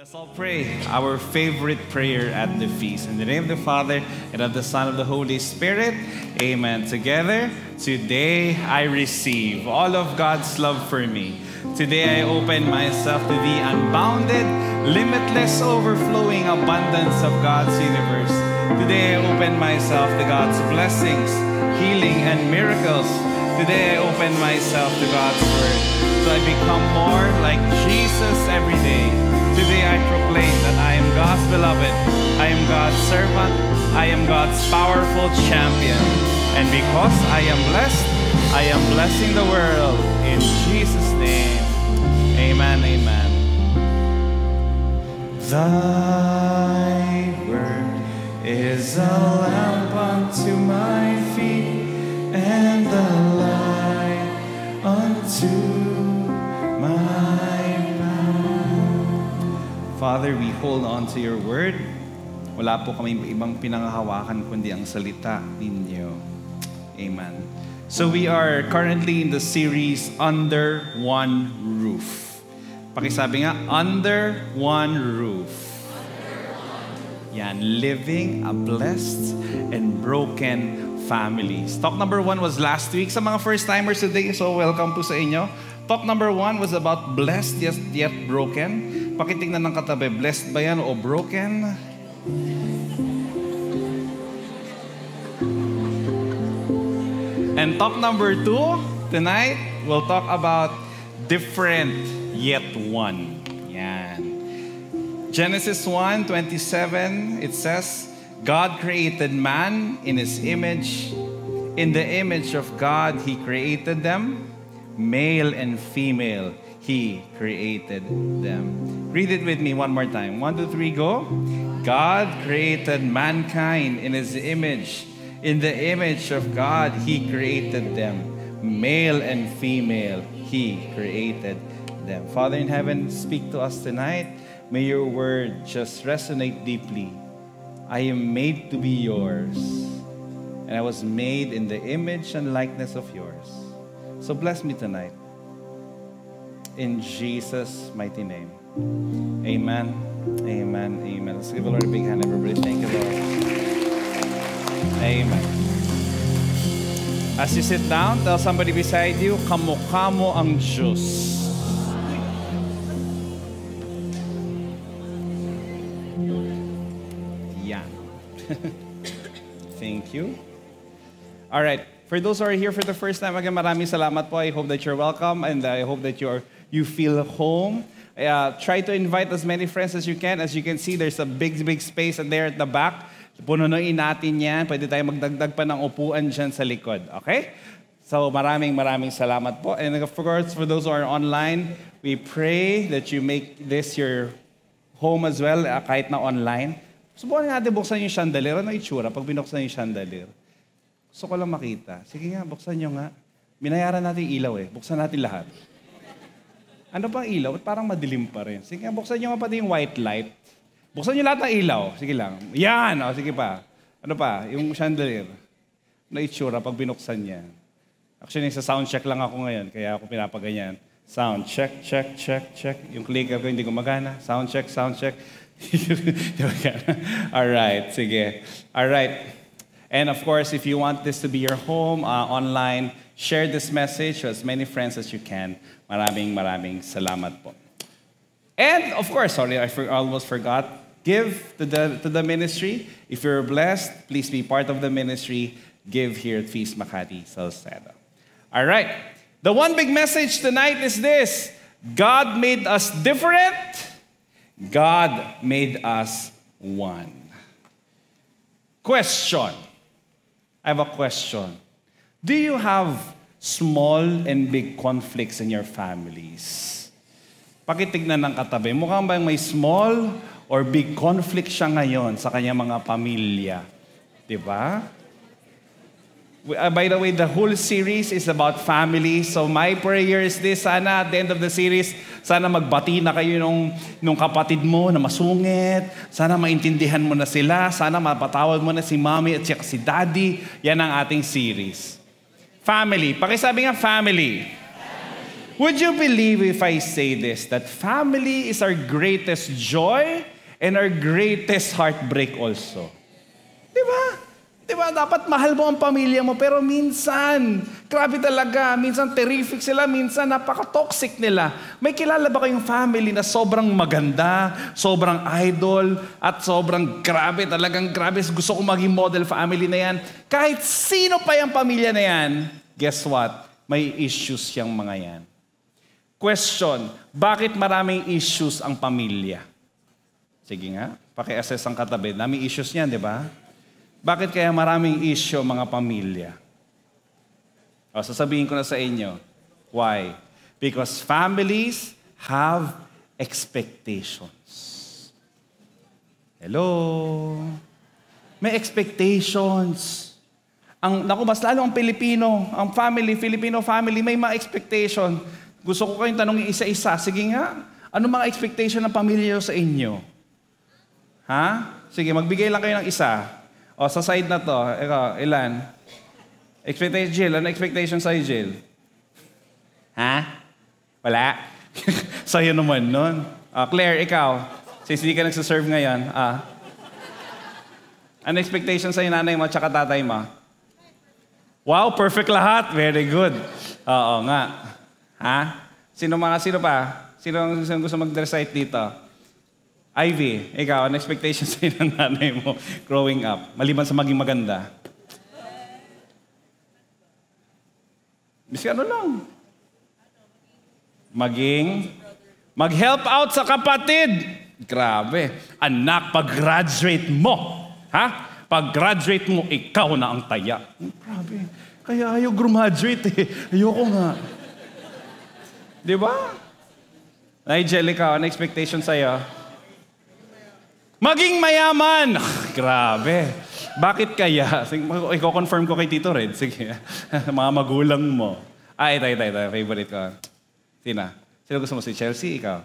Let's all pray our favorite prayer at the feast. In the name of the Father, and of the Son, and of the Holy Spirit. Amen. Together, today I receive all of God's love for me. Today I open myself to the unbounded, limitless, overflowing abundance of God's universe. Today I open myself to God's blessings, healing, and miracles. Today I open myself to God's Word. So I become more like Jesus every day. Today I proclaim that I am God's beloved, I am God's servant, I am God's powerful champion. And because I am blessing the world in Jesus' name. Amen, amen. Thy word is a lamp unto my feet and a light unto my Father, we hold on to your word. Wala po kami ibang pinanghahawakan kundi ang salita ninyo. Amen. So we are currently in the series Under One Roof. Pakisabi nga, Under One Roof. Yan, living a blessed and broken family. Talk number 1 was last week. Sa mga first-timers today, so welcome po sa inyo. Talk number 1 was about blessed yet broken. Pakitingnan ng katabi, blessed ba yan o broken? And talk number 2, tonight, we'll talk about different yet one. Yan. Genesis 1:27, it says, God created man in His image. In the image of God, He created them. Male and female, He created them. Read it with me one more time. 1, 2, 3, go. God created mankind in His image. In the image of God, He created them. Male and female, He created them. Father in heaven, speak to us tonight. May your word just resonate deeply. I am made to be yours. And I was made in the image and likeness of yours. So bless me tonight. In Jesus' mighty name. Amen. Amen. Amen. Let's give the Lord a big hand, everybody. Thank you, Lord. Amen. As you sit down, tell somebody beside you, kamukha mo ang Diyos. Yan. Thank you. All right. For those who are here for the first time, again, maraming salamat po. I hope that you're welcome and I hope that you feel home. Try to invite as many friends as you can. As you can see, there's a big space there at the back. Pununuin natin yan. Pwede tayo magdagdag pa ng upuan dyan sa likod. Okay? So maraming salamat po. And of course, for those who are online, we pray that you make this your home as well, kahit na online. Subukan nga natin buksan yung chandelier. Ano itsura pag binuksan yung chandelier? Gusto ko lang makita. Sige nga, buksan nyo nga. Binayaran natin yung ilaw eh. Buksan natin lahat. Ano pang ilaw? Parang madilim pa rin. Sige nga, buksan nyo nga pati yung white light. Buksan nyo lahat ng ilaw. Sige lang. Yan! O, sige pa. Ano pa? Yung chandelier. Ano itsura pag binuksan niya? Actually, sa sound check lang ako ngayon. Kaya ako pinapaganyan. Sound check, check, check, check. Yung clicker ko hindi gumagana. Sound check, sound check. Alright, sige. Alright. And of course, if you want this to be your home online, share this message to as many friends as you can. Maraming salamat po. And of course, sorry, I almost forgot. Give to the ministry. If you're blessed, please be part of the ministry. Give here at Feast Makati, Salcedo. All right. The one big message tonight is this. God made us different. God made us one. Question. I have a question. Do you have small and big conflicts in your families? Pakitignan ng katabi. Mukhang ba may small or big conflict siya ngayon sa kanyang mga pamilya? Diba? By the way, the whole series is about family. So my prayer is this, sana at the end of the series, sana magbati na kayo nung kapatid mo na masungit. Sana maintindihan mo na sila. Sana mapatawad mo na si mommy at si daddy. Yan ang ating series. Family. Pakisabi nga, family. Would you believe if I say this, that family is our greatest joy and our greatest heartbreak also? Di ba? Di ba? Dapat mahal mo ang pamilya mo, pero minsan, grabe talaga, minsan terrific sila, minsan napaka-toxic nila. May kilala ba kayong family na sobrang maganda, sobrang idol, at sobrang grabe, talagang grabe, gusto ko maging model family na yan. Kahit sino pa yung pamilya na yan, guess what? May issues yung mga yan. Question, bakit maraming issues ang pamilya? Sige nga, paki-assess ang katabi. Daming issues niyan, di ba? Bakit kaya maraming issue mga pamilya? O, sasabihin ko na sa inyo. Why? Because families have expectations. Hello? May expectations. Mas lalo ang Pilipino, ang Filipino family, may mga expectation. Gusto ko kayong tanongin isa-isa. Sige nga, ano mga expectation ng pamilya sa inyo? Ha? Sige, magbigay lang kayo ng isa. O, sa side na to, ikaw, ilan? Expectation, Jill. Ano expectation sa'yo, Jill? Ha? Wala? Sa'yo naman nun. Claire, ikaw. Since hindi ka nagsaserve ngayon. Ano expectation sa'yo, nanay mo, tsaka tatay mo? Wow, perfect lahat. Very good. Oo nga. Ha? Sino pa? Sino gusto mag-recite dito? Ivy, ikaw, ano expectation sa'yo ng nanay mo growing up? Maliban sa maging maganda. Miski ano lang? Mag-help out sa kapatid. Grabe. Anak, pag-graduate mo. Ha? Pag-graduate mo, ikaw na ang taya. Grabe. Kaya ayaw graduate eh. Ayoko nga. Di ba? Nigel, ikaw, ano expectation sa'yo? Maging mayaman! Grabe. Bakit kaya? I-confirm ko kay Tito Red. Sige. Mga magulang mo. Ito. Favorite ko. Sino gusto mo? Si Chelsea? Ikaw?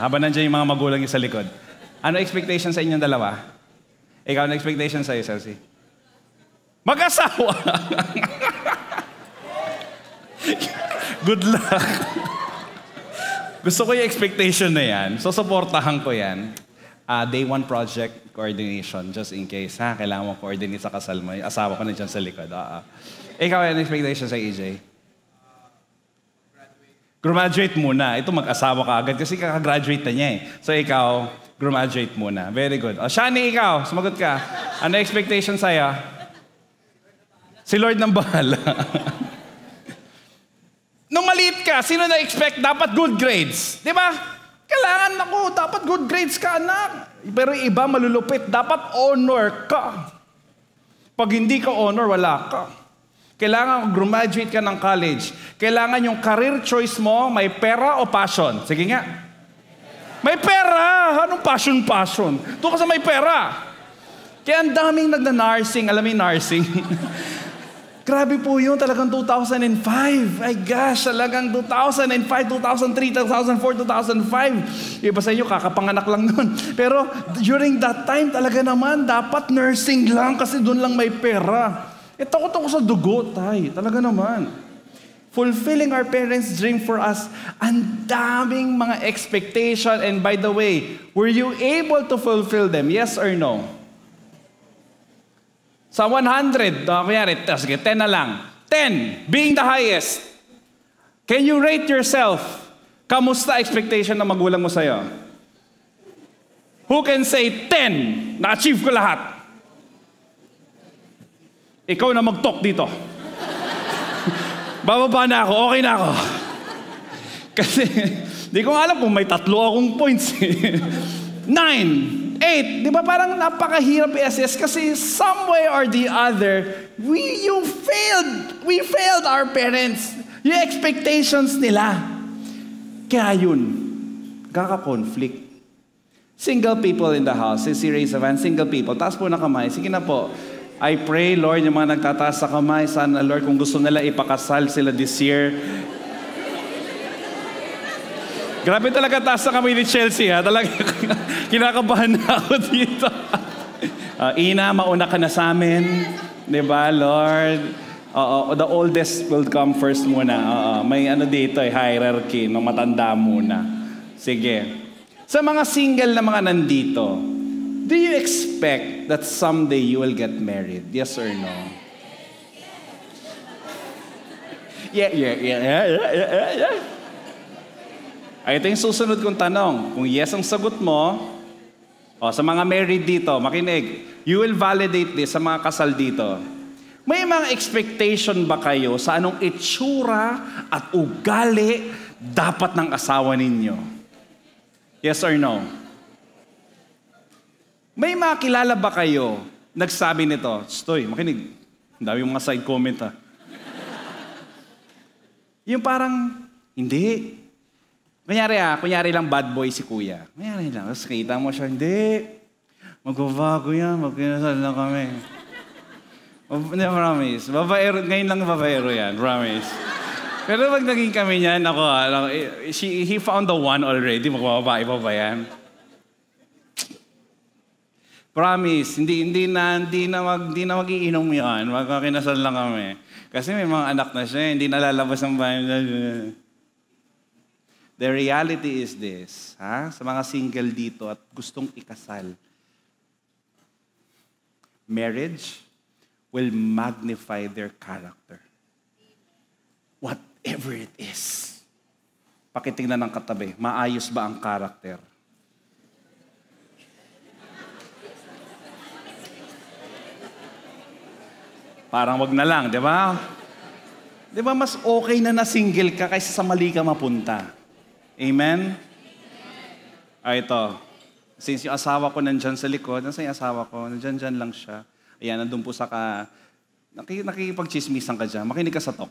Habang nandiyan yung mga magulang yung sa likod. Ano expectation sa inyong dalawa? Ikaw, ano expectation sa'yo, Chelsea? Mag-asawa! Good luck. Gusto ko yung expectation na yan. So, supportahan ko yan. Day 1 project coordination, just in case. Kailangan mo coordinate sa kasal mo. Yung asawa ko na dyan sa likod. Ikaw, ano expectation sa EJ? Graduate muna. Ito, mag-asawa ka agad kasi kakagraduate na niya eh. So, ikaw, graduate muna. Very good. Shani, ikaw, sumagot ka. Ano expectation sa'yo? Si Lord nang bahala. Nung maliit ka, sino na-expect dapat good grades? Di ba? Kailangan ako, dapat good grades ka, anak. Pero iba malulupit, dapat honor ka. Pag hindi ka honor, wala ka. Kailangan graduate ka ng college. Kailangan yung career choice mo, may pera o passion? Sige nga. May pera! Anong passion? Doon ka sa may pera. Kaya ang daming nagna-nursing. Alam mo yung nursing? Grabe po yun, talagang 2005. Ay gosh, talagang 2005, 2003, 2004, 2005. Iba sa inyo, kakapanganak lang nun. Pero during that time, talaga naman, dapat nursing lang kasi doon lang may pera. Takot ako sa dugo, tay. Talaga naman. Fulfilling our parents' dream for us, ang daming mga expectation. And by the way, were you able to fulfill them? Yes or no? Sa 100, kunyari, sige, 10 na lang. 10, being the highest. Can you rate yourself? Kamusta expectation ng magulang mo sa'yo? Who can say 10? Na-achieve ko lahat. Ikaw na mag-talk dito. Bababa na ako, okay na ako. Kasi, di ko alam kung may 3 akong points. 9. 8, di ba parang napakahirap i-assess kasi some way or the other, we failed our parents. Yung expectations nila. Kaya yun, kaka-conflict. Single people in the house, si raise of hand, single people, taas po na kamay, sige na po. I pray, Lord, yung mga nagtataas sa kamay, sana, Lord, kung gusto nila ipakasal sila this year. Grabe talaga taas sa kami ni Chelsea, ha? Talaga, kinakabahan na ako dito. Ina, mauna ka na sa amin. Diba, Lord? Oo, the oldest will come first muna. Oo, may ano dito hierarchy, no, matanda muna. Sige. Sa mga single na mga nandito, do you expect that someday you will get married? Yes or no? Yeah. Ay, ito yung susunod kong tanong. Kung yes ang sagot mo, sa mga married dito, makinig, you will validate this sa mga kasal dito. May mga expectation ba kayo sa anong itsura at ugali dapat ng asawa ninyo? Yes or no? May mga kilala ba kayo nagsabi nito? Stoy, makinig. Ang dami mga side comment ha. Yung parang, hindi. Kunyari lang bad boy si kuya. Kunyari lang. Tapos kita mo siya, hindi. Magbabago yan. Magkinasal lang kami. Hindi, promise. Babaero, ngayon lang babaero yan. Promise. Pero pag naging kami niyan, he found the one already. Magbababae pa ba yan? Promise. Hindi na mag-iinom yan. Magkakinasal lang kami. Kasi may mga anak na siya. Hindi nalalabas ang bahay. The reality is this, sa mga single dito at gustong ikasal, marriage will magnify their character. Whatever it is. Pakitingnan ng katabi, maayos ba ang character? Parang wag na lang, di ba? Di ba mas okay na single ka kaysa sa mali ka mapunta? Amen? Ito. Since yung asawa ko nandyan sa likod, nasa yung asawa ko, nandyan lang siya. Ayan, nandun po sa nakikipag-chismisan ka dyan. Makinig ka sa talk.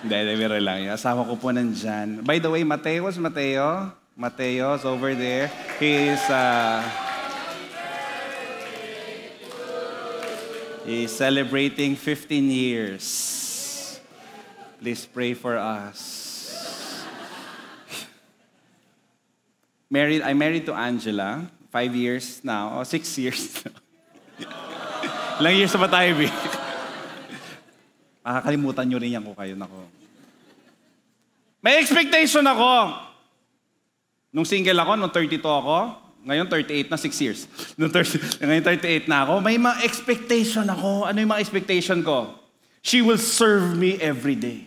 Hindi, biro lang. Yung asawa ko po nandyan. By the way, Mateo's over there. He's celebrating 15 years. Please pray for us. I'm married to Angela. 5 years now. 6 years now. Ilang years na ba tayo, B? Makakalimutan nyo rin yan ko kayo. Nako. May expectation ako. Nung single ako, nung 32 ako, ngayon 38 na, 6 years. Ngayon 38 na ako, may mga expectation ako. Ano yung mga expectation ko? She will serve me every day.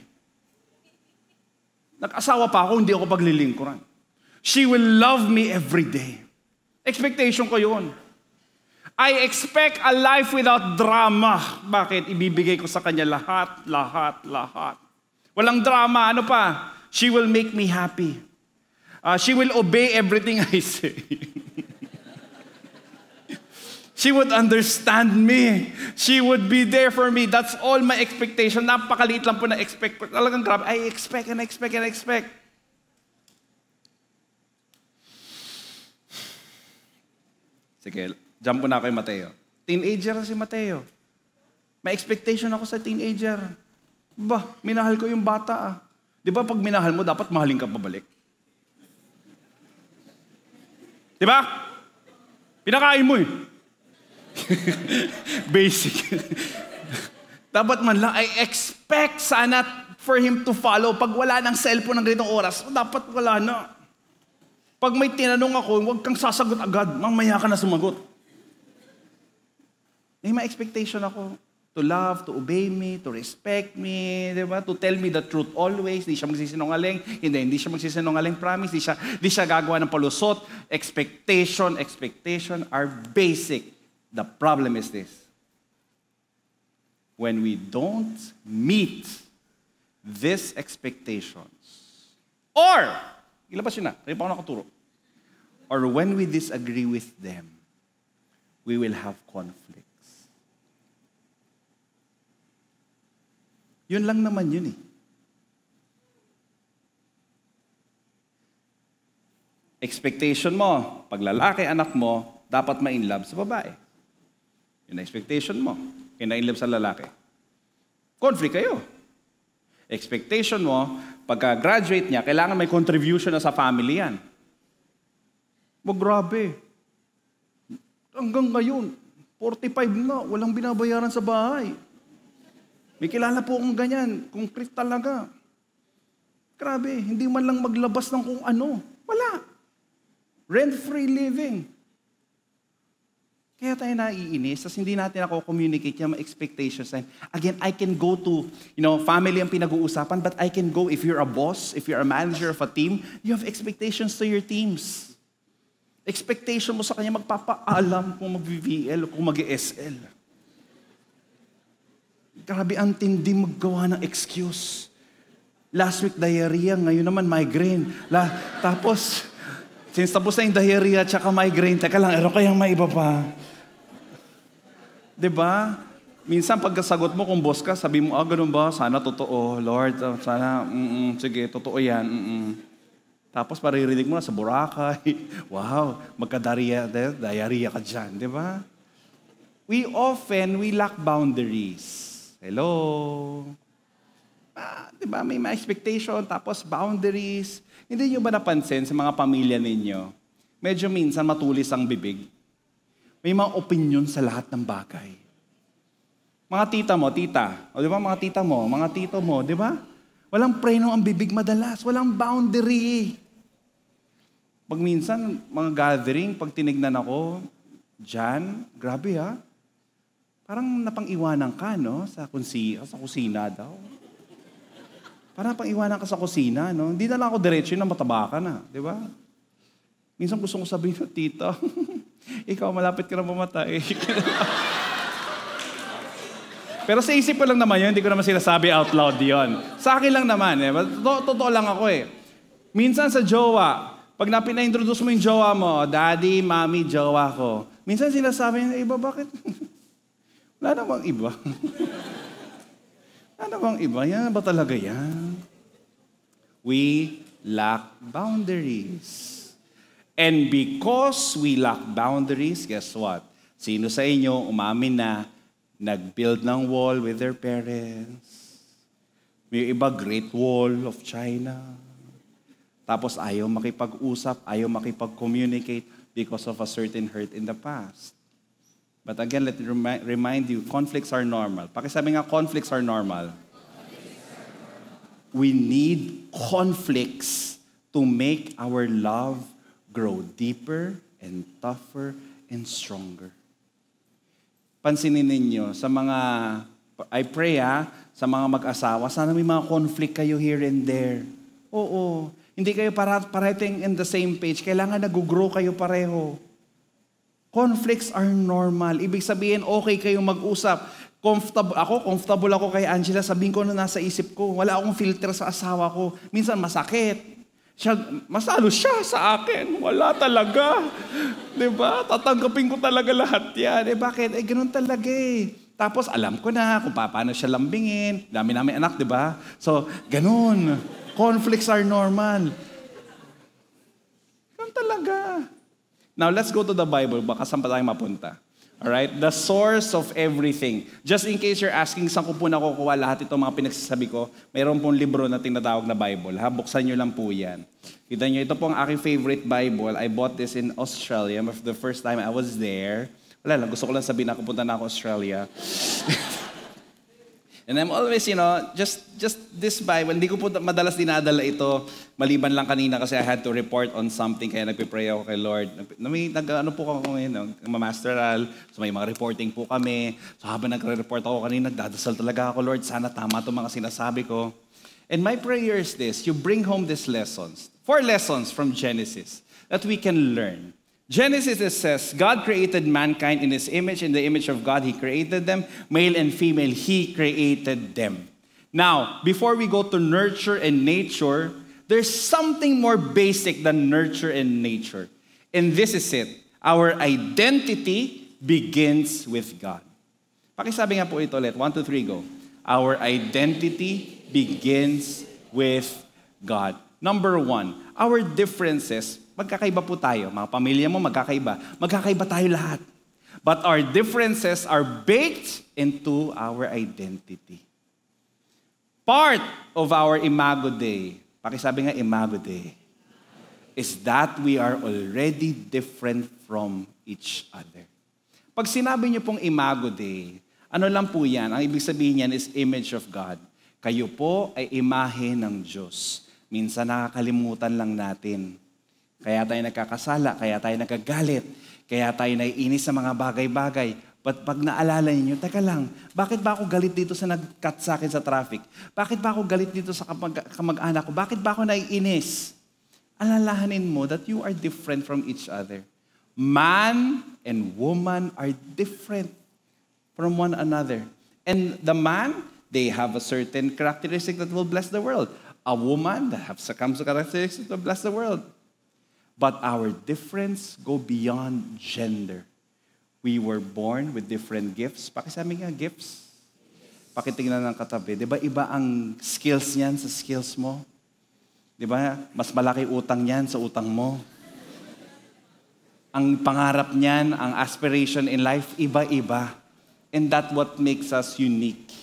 Nag-asawa pa ako, hindi ako paglilingkuran. She will love me every day. Expectation ko yun. I expect a life without drama. Bakit? Ibibigay ko sa kanya lahat. Walang drama. Ano pa? She will make me happy. She will obey everything I say. She would understand me. She would be there for me. That's all my expectation. Napakaliit lang po na expect. Talagang grabe. I expect. Sige, jump po na kay Mateo. Teenager si Mateo. May expectation ako sa teenager. Minahal ko yung bata. Di ba pag minahal mo, dapat mahalin ka pabalik? Di ba? Pinakain mo eh. Basic. Dapat man lang, I expect sana for him to follow. Pag wala ng cellphone ng ganitong oras, dapat wala na. Pag may tinanong ako, huwag kang sasagot agad. Mamaya ka na sumagot. May mga expectation ako. To love, to obey me, to respect me, di ba? To tell me the truth always. Di siya magsisinungaling. Hindi siya magsisinungaling. Promise. Di siya gagawa ng palusot. Expectation are basic. The problem is this. When we don't meet these expectations, or, ilabas yun na, rin pa ako nakaturo, or when we disagree with them, we will have conflicts. Yun lang naman yun eh. Expectation mo, pag lalaki anak mo, dapat ma-inlove sa babae. Yun ang expectation mo. Kaya na-inlove sa lalaki. Conflict kayo. Expectation mo, pagka-graduate niya, kailangan may contribution na sa family yan. Grabe. Hanggang ngayon, 45 na, walang binabayaran sa bahay. May kilala po akong ganyan, concrete talaga. Grabe, hindi man lang maglabas ng kung ano. Wala. Rent-free living. Kaya tayo naiinis, tapos hindi natin communicate yung mga expectations. Again, I can go to, family ang pinag-uusapan, but I can go if you're a boss, if you're a manager of a team, you have expectations to your teams. Expectation mo sa kanya magpapaalam kung mag-VVL o kung mag-SL. Grabe, ang tindi maggawa ng excuse. Last week, diarrhea, ngayon naman migraine. Tapos, since tapos na yung diarrhea at saka migraine, teka lang, ano kayang may iba pa? Diba? Minsan pagkasagot mo kung boss ka, sabi mo, ganun ba? Sana totoo, Lord. Sana, sige, totoo yan. Tapos paririnig mo na sa Boracay. Wow, diarrhea ka dyan. Diba? We lack boundaries. Hello? Diba? May mga expectation, tapos boundaries. Hindi nyo ba napansin sa mga pamilya ninyo? Medyo minsan matulis ang bibig. May mga opinion sa lahat ng bagay. Mga tita mo, tita. O di ba mga tita mo, mga tito mo, di ba? Walang preno ang bibig madalas. Walang boundary. Pag minsan, mga gathering, pag tinignan ako, dyan, grabe ha. Parang napang-iwanan ka, no? Sa kusina daw. Parang napang-iwanan ka sa kusina, no? Hindi na lang ako diretso na mataba ka na, di ba? Minsan gusto ko sabihin, tita, ikaw malapit ka na mamatay. Pero sa isip ko lang naman yun, hindi ko naman sinasabi out loud yun. Sa akin lang naman, totoo lang ako eh. Minsan sa jowa, pag pina-introduce mo yung jowa mo, daddy, mommy, jowa ko. Minsan sinasabi niya, iba, bakit? Wala namang iba. Wala namang iba. Yan ba talaga yan? We lack boundaries. And because we lack boundaries, guess what? Sino sa inyo umamin na nag-build ng wall with their parents? May iba, Great Wall of China. Tapos ayaw makipag-usap, ayaw makipag-communicate because of a certain hurt in the past. But again, let me remind you, conflicts are normal. Pakisabi nga, conflicts are normal. We need conflicts to make our love grow deeper and tougher and stronger. Pansinin ninyo, sa mga, I pray sa mga mag-asawa, sana may mga conflict kayo here and there. Oo. Hindi kayo parating in the same page. Kailangan nag-grow kayo pareho. Conflicts are normal. Ibig sabihin, okay kayong mag-usap. Comfortable ako kay Angela. Sabihin ko na nasa isip ko. Wala akong filter sa asawa ko. Minsan masakit. Masalo siya sa akin. Wala talaga. Diba? Tatanggapin ko talaga lahat yan. Bakit? Ganun talaga eh. Tapos alam ko na kung paano siya lambingin. Dami namin anak, diba? So, ganun. Conflicts are normal. Ganun talaga. Now, let's go to the Bible. Baka saan pa tayo mapunta? Alright? The source of everything. Just in case you're asking, saan ko po nakukuha lahat itong mga pinagsasabi ko, mayroon pong libro na tinatawag na Bible. Buksan nyo lang po yan. Kita nyo, ito po ang aking favorite Bible. I bought this in Australia. The first time I was there. Wala lang, gusto ko lang sabihin na pupunta na ako Australia. And I'm always, just this Bible, hindi ko po madalas dinadala ito, maliban lang kanina kasi I had to report on something, kaya nagpipray ako kay Lord. Ano po ako ngayon, masteral, so may mga reporting po kami. So habang nagre-report ako kanina, nagdadasal talaga ako, Lord, sana tama itong mga sinasabi ko. And my prayer is this, you bring home these lessons, 4 lessons from Genesis that we can learn. Genesis, it says, God created mankind in His image. In the image of God, He created them. Male and female, He created them. Now, before we go to nurture and nature, there's something more basic than nurture and nature. And this is it. Our identity begins with God. Pakisabi nga po ito ulit. 1, 2, 3, go. Our identity begins with God. Number 1, our differences, magkakaiba po tayo. Mga pamilya mo, magkakaiba. Magkakaiba tayo lahat. But our differences are baked into our identity. Part of our Imago Dei, pakisabi nga Imago Dei, is that we are already different from each other. Pag sinabi niyo pong Imago Dei, Ano lang po yan? Ang ibig sabihin yan is image of God. Kayo po ay imahe ng Diyos. Minsan nakakalimutan lang natin. Kaya tayo nagkakasala, kaya tayo nagagalit, kaya tayo naiinis sa mga bagay-bagay. But pag naalala niyo, teka lang, bakit ba ako galit dito sa nag-cut sa akin sa traffic? Bakit ba ako galit dito sa kamag-anak ko? Bakit ba ako naiinis? Alalahanin mo that you are different from each other. Man and woman are different from one another. And the man, they have a certain characteristic that will bless the world. A woman that has some characteristics that will bless the world. But our difference go beyond gender. We were born with different gifts. Pakisabi nga, gifts. Pakitingnan ng katabi. Di ba iba ang skills niyan sa skills mo? Di ba? Mas malaki utang niyan sa utang mo. Ang pangarap niyan, ang aspiration in life, iba-iba. And that's what makes us unique.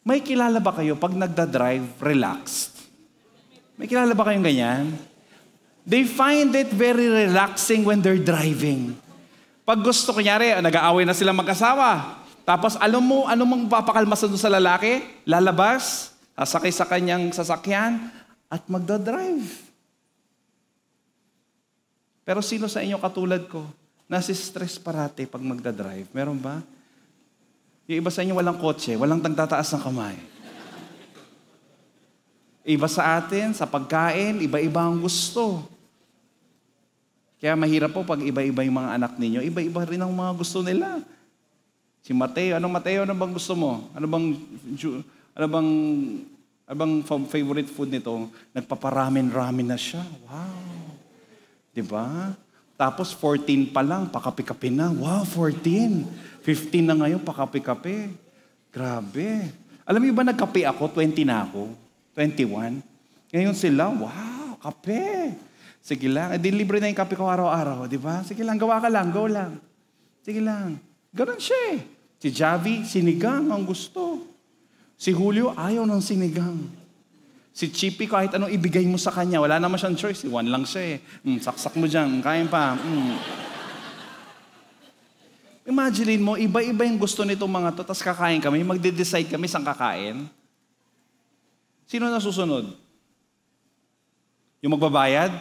May kilala ba kayo pag nagda-drive, relaxed? May kilala ba kayong ganyan? They find it very relaxing when they're driving. Pag gusto, kunyari, nag-aaway na sila mag-asawa. Tapos alam mo, ano mang papakalma sa doon sa lalaki? Lalabas, sasakay sa kanyang sasakyan, at magdadrive. Pero sino sa inyo katulad ko, nasi-stress parate pag magdadrive? Meron ba? Yung iba sa inyo walang kotse, walang tagtataas ng kamay. Iba sa atin, sa pagkain, iba-iba ang gusto. Kaya mahirap po pag iba-iba yung mga anak ninyo, iba-iba rin ang mga gusto nila. Si Mateo, ano bang gusto mo? Ano bang favorite food nito? Nagpaparamen-ramen na siya. Wow. Diba? Tapos 14 pa lang, pakapi-kapi na. Wow, 14. 15 na ngayon, pakapi-kapi. Grabe. Alam mo ba nagkape ako? 20 na ako. 21. Ngayon sila, wow, kape. Sige lang. Eh, di libre na yung kape ko araw-araw. Di ba? Sige lang, gawa ka lang, go lang. Sige lang. Ganon siya eh. Si Javi, sinigang ang gusto. Si Julio, ayaw ng sinigang. Si Chippy, kahit anong ibigay mo sa kanya, wala naman siyang choice. One lang siya eh. Saksak mo dyan, kain pa. Imagine mo, iba-iba yung gusto nitong mga to, tapos kakain kami, magde-decide kami saan kakain. Sino na susunod? Yung magbabayad?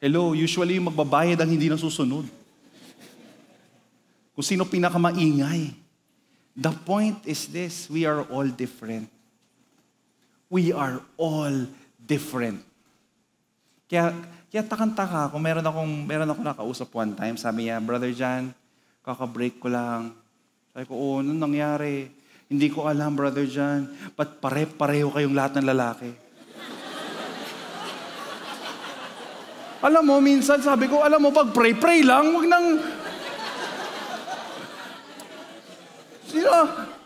Hello, usually yung magbabayad ang hindi nasusunod. Kung sino pinakamaingay. The point is this, we are all different. We are all different. Kaya takang-taka ako, meron ako nakausap one time, sabi niya, Brother John, kaka-break ko lang. Sabi ko, anong nangyari? Hindi ko alam, Brother John, ba't pare-pareho kayong lahat ng lalaki? Alam mo, minsan sabi ko, pag pray-pray lang, wag nang...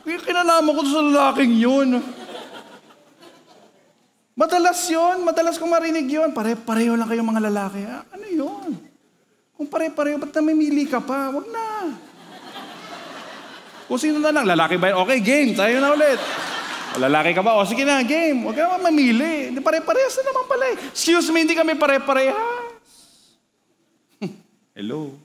Kinalaman ko sa lalaking yun. Madalas kong marinig yun. Pare-pareho lang kayong mga lalaki. Ano yun? Kung pare-pareho, ba't namimili ka pa? Wag na. Kung sino na lang, lalaki ba yun? Okay, game, tayo na ulit. O lalaki ka ba? O sige na, game. Huwag ka naman mamili. Hindi pare-parehas na naman pala eh. Excuse me, hindi kami pare-parehas. Hello?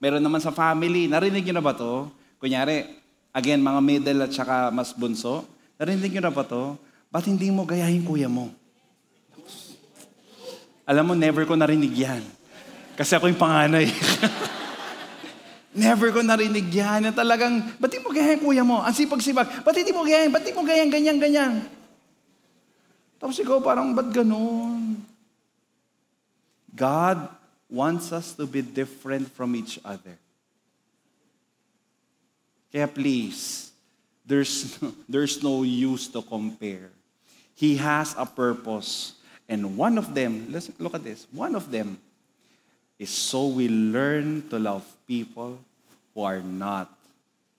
Meron naman sa family. Narinig nyo na ba to? Kunyari, again, mga middle at saka mas bunso. Narinig nyo na ba to? Ba't hindi mo gayahin kuya mo? Alam mo, never ko narinig yan. Kasi ako yung panganay. Never ko narinig yan. Na talagang, ba't di mo gayahin kuya mo? Ang sipag-sipag. Ba't di mo gayahin? Ba't di mo gayahin ganyan-ganyan? Tapos ikaw parang, ba't ganun? God wants us to be different from each other. Kaya please, there's no use to compare. He has a purpose. And one of them, let's look at this. One of them is so we learn to love people who are not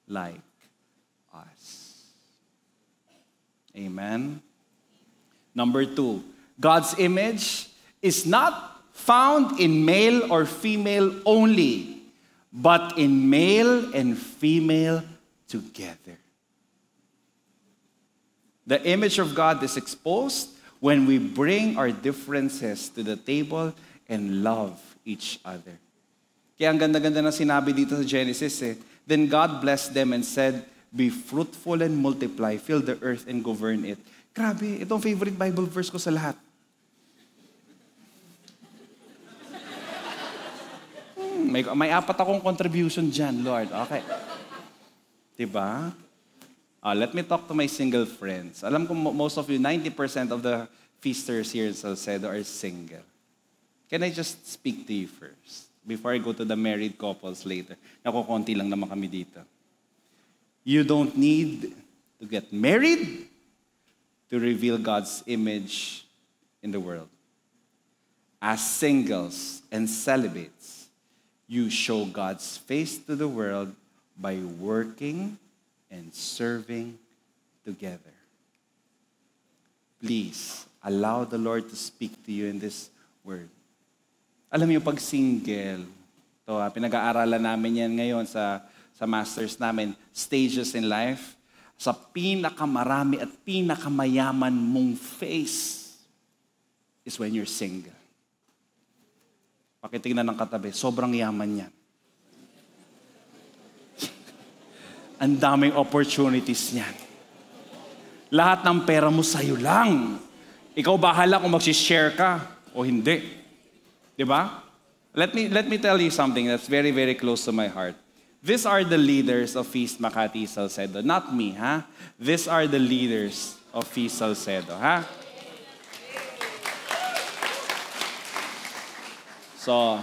like us. Amen? Number 2, God's image is not found in male or female only, but in male and female together. The image of God is exposed when we bring our differences to the table and love each other. Kaya ang ganda-ganda na sinabi dito sa Genesis eh. Then God blessed them and said, be fruitful and multiply, fill the earth and govern it. Grabe, itong favorite Bible verse ko sa lahat. May apat akong contribution dyan, Lord. Okay. Diba? Let me talk to my single friends. Alam ko most of you, 90% of the feasters here in Salcedo are single. Can I just speak to you first? Before I go to the married couples later. Naku, konti lang naman kami dito. You don't need to get married to reveal God's image in the world. As singles and celibates, you show God's face to the world by working and serving together. Please, allow the Lord to speak to you in this word. Alam niyo, pag single, pinag-aaralan namin yan ngayon sa masters namin, stages in life, sa pinakamarami at pinakamayaman mong face is when you're single. Pakitingnan ng katabi, sobrang yaman yan. Ang daming opportunities niyan. Lahat ng pera mo sa'yo lang. Ikaw bahala kung mag-share ka o hindi. Diba? Let me tell you something that's very, very close to my heart. These are the leaders of Feast Makati Salcedo. Not me, ha? These are the leaders of Feast Salcedo, ha? So,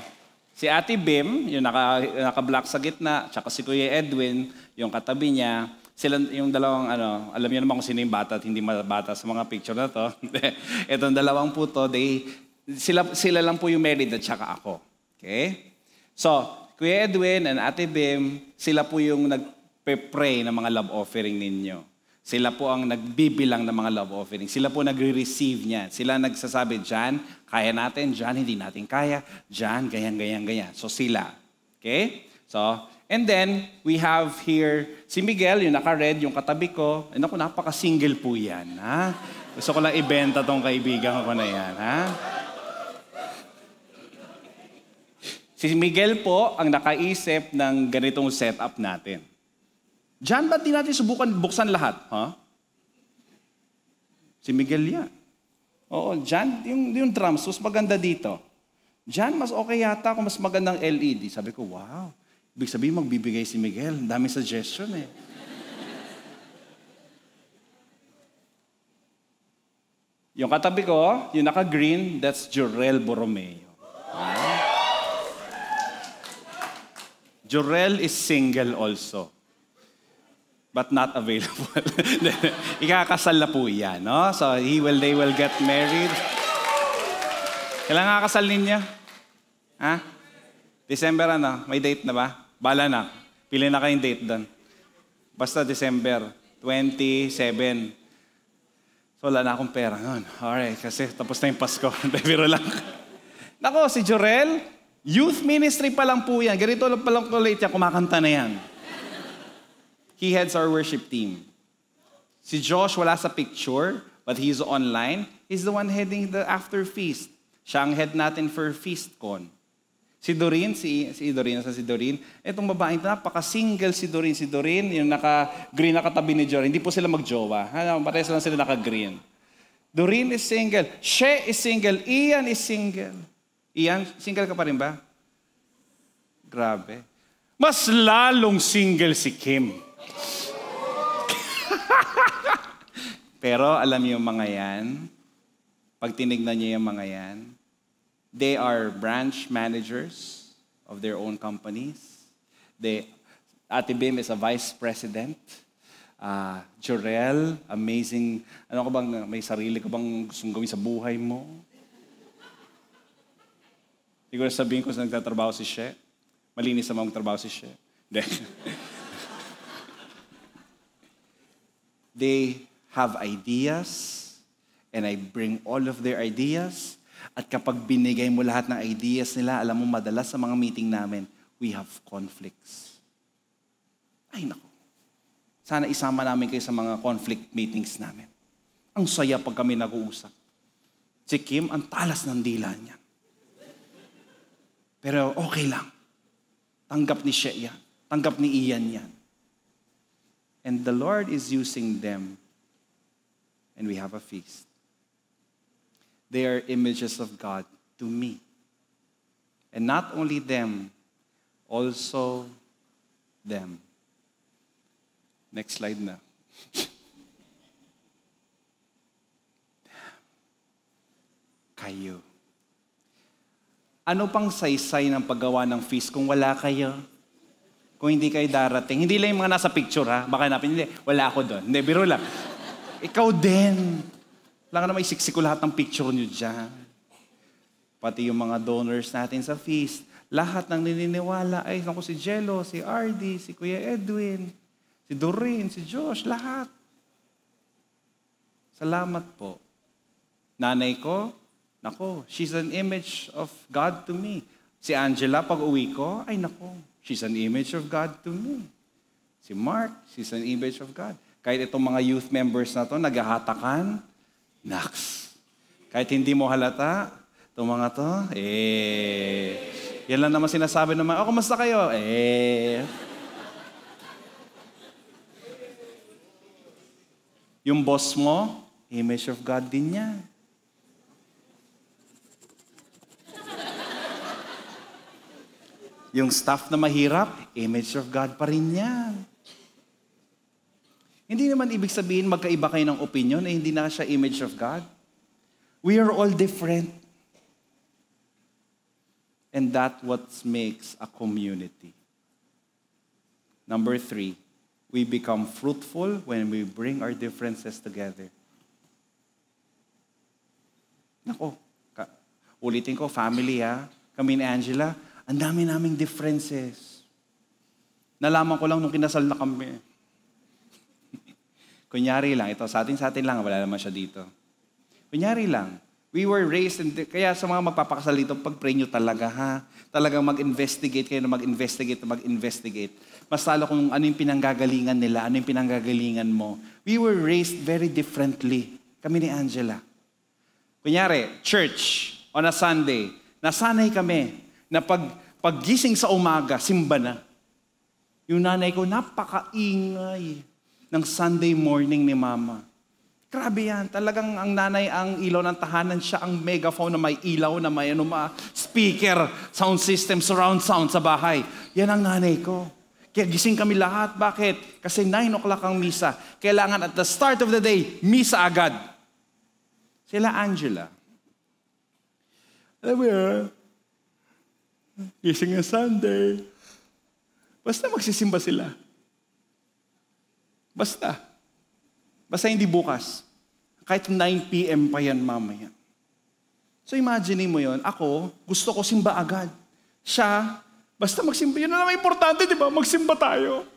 si Ate Bim, yung naka-black sa gitna, tsaka si Kuya Edwin, yung katabi niya, sila yung dalawang, alam niyo naman kung sino yung bata at hindi bata sa mga picture na to. Itong dalawang po to, sila lang po yung married at tsaka ako. Okay? So, Kuya Edwin and Ate Bim, sila po yung nagpe-pray ng mga love offering ninyo. Sila po ang nagbibilang ng mga love offering. Sila po nagre-receive niyan. Sila nagsasabi, Jan, kaya natin. Jan, hindi natin kaya. Jan, ganyan. So, sila. Okay? So, and then, we have here si Miguel, yung naka-red, yung katabi ko. Naku, napaka-single po yan. Ha? Gusto ko lang ibenta tong kaibigan ko na yan. Ha? Si Miguel po ang nakaisip ng ganitong setup natin. Jan, ba't di natin subukan buksan lahat? Huh? Si Miguel yan. Oo, Jan, yung drums, mas maganda dito. Jan, mas okay yata kung mas magandang LED. Sabi ko, wow. Ibig sabihin, magbibigay si Miguel. Ang dami suggestion eh. Yung katabi ko, yung naka-green, that's Jorel Borromeo. Jorel is single also. But not available. Ikakasal na po yan, no? So, they will get married. Kailan nga kasal ninyo? Ha? December may date na ba? Bala na. Pili na kayong date doon. Basta December 27. So, wala na akong pera noon. Alright, kasi tapos na yung Pasko. Biro lang. Nako, si Jorel, youth ministry pa lang po yan. Ganito pa lang po late yan, kumakanta na yan. He heads our worship team. Si Josh wala sa picture, but he's online. He's the one heading the after feast. Siya ang head natin for FeastCon. Si Doreen, si Doreen, etong babaeng napaka-single si Doreen. Si Doreen, yung naka-green na katabi ni Jory. Hindi po sila mag-jowa. Parehas lang sila naka-green. Doreen is single. She is single. Ian is single. Ian, single ka pa rin ba? Grabe. Mas lalong single si Kim. Pero alam niyo yung mga yan, pag tinignan niyo yung mga yan, they are branch managers of their own companies. Ate Bim is a vice president. Jorel, amazing. Ano ka bang, may sarili ka bang gustong gawin sa buhay mo? Siguro sabihin ko sa nagtatrabaho si She. Malinis naman ang trabaho si She. They have ideas, and I bring all of their ideas. At kapag binigay mo lahat ng ideas nila, alam mo, madalas sa mga meeting namin, we have conflicts. Ay, naku. Sana isama namin kayo sa mga conflict meetings namin. Ang saya pag kami nag-uusap. Si Kim, ang talas ng dila niya. Pero okay lang. Tanggap ni Shea yan. Tanggap ni Ian yan. And the Lord is using them. And we have a feast. They are images of God to me. And not only them, also them. Next slide na. Kayo. Ano pang saysay ng paggawa ng feast kung wala kayo? Kung hindi kayo darating. Hindi lang yung mga nasa picture, ha? Baka hanapin, hindi, wala ako doon. Hindi, biro lang. Ikaw din. Wala ka na may siksik ko lahat ng picture nyo dyan. Pati yung mga donors natin sa feast. Lahat ng nininiwala, ay, naku, si Jello, si RD, si Kuya Edwin, si Doreen, si Josh, lahat. Salamat po. Nanay ko, naku, she's an image of God to me. Si Angela, pag uwi ko, ay naku, she's an image of God to me. Si Mark, she's an image of God. Kahit itong mga youth members na to, naghahatakan, naks. Kahit hindi mo halata, itong mga to, yan lang naman sinasabi naman, oh, kumusta kayo? Yung boss mo, image of God din yan. Yung staff na mahirap, image of God pa rin yan. Hindi naman ibig sabihin magkaiba kayo ng opinion na hindi na siya image of God. We are all different. And that's what makes a community. Number 3, we become fruitful when we bring our differences together. Nako, ulitin ko, family ha. Kami ni Angela, ang dami naming differences. Nalaman ko lang nung kinasal na kami. Kunyari lang, ito sa atin lang, wala naman siya dito. Kunyari lang, we were raised, kaya sa mga magpapakasal dito, pag-pray nyo talaga ha. Talagang mag-investigate kayo na mag-investigate. Mas lalo kung ano yung pinanggagalingan nila, ano yung pinanggagalingan mo. We were raised very differently. Kami ni Angela. Kunyari, church, on a Sunday, nasanay kami na paggising sa umaga, simba na. Yung nanay ko, napakaingay ng Sunday morning ni Mama. Grabe yan. Talagang ang nanay, ang ilaw ng tahanan, siya ang megaphone na may ilaw, na may speaker, sound system, surround sound sa bahay. Yan ang nanay ko. Kaya gising kami lahat. Bakit? Kasi 9 o'clock ang misa. Kailangan at the start of the day, misa agad. Sila Angela. Alam mo yan, gising ang Sunday. Basta magsisimba sila. Basta hindi bukas. Kahit 9 p.m. pa yan mamaya. So imagine mo yon. Ako, gusto ko simba agad. Siya, basta magsimba. Yun na naman importante, di ba? Magsimba tayo.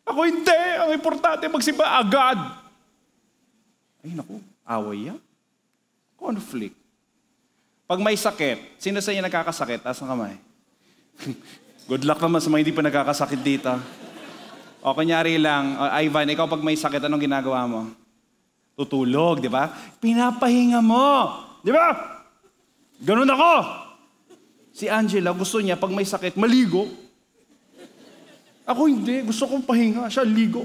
Ako hindi. Ang importante, magsimba agad. Ay naku, away yan. Conflict. Pag may sakit, sino sa inyo nagkakasakit? Taas ng kamay. Good luck naman sa mga hindi pa nagkakasakit dito. O kunyari lang, Ivan, ikaw pag may sakit, anong ginagawa mo? Tutulog, di ba? Pinapahinga mo, di ba? Ganun ako. Si Angela, gusto niya pag may sakit, maligo. Ako hindi, gusto kong pahinga, siya ligo.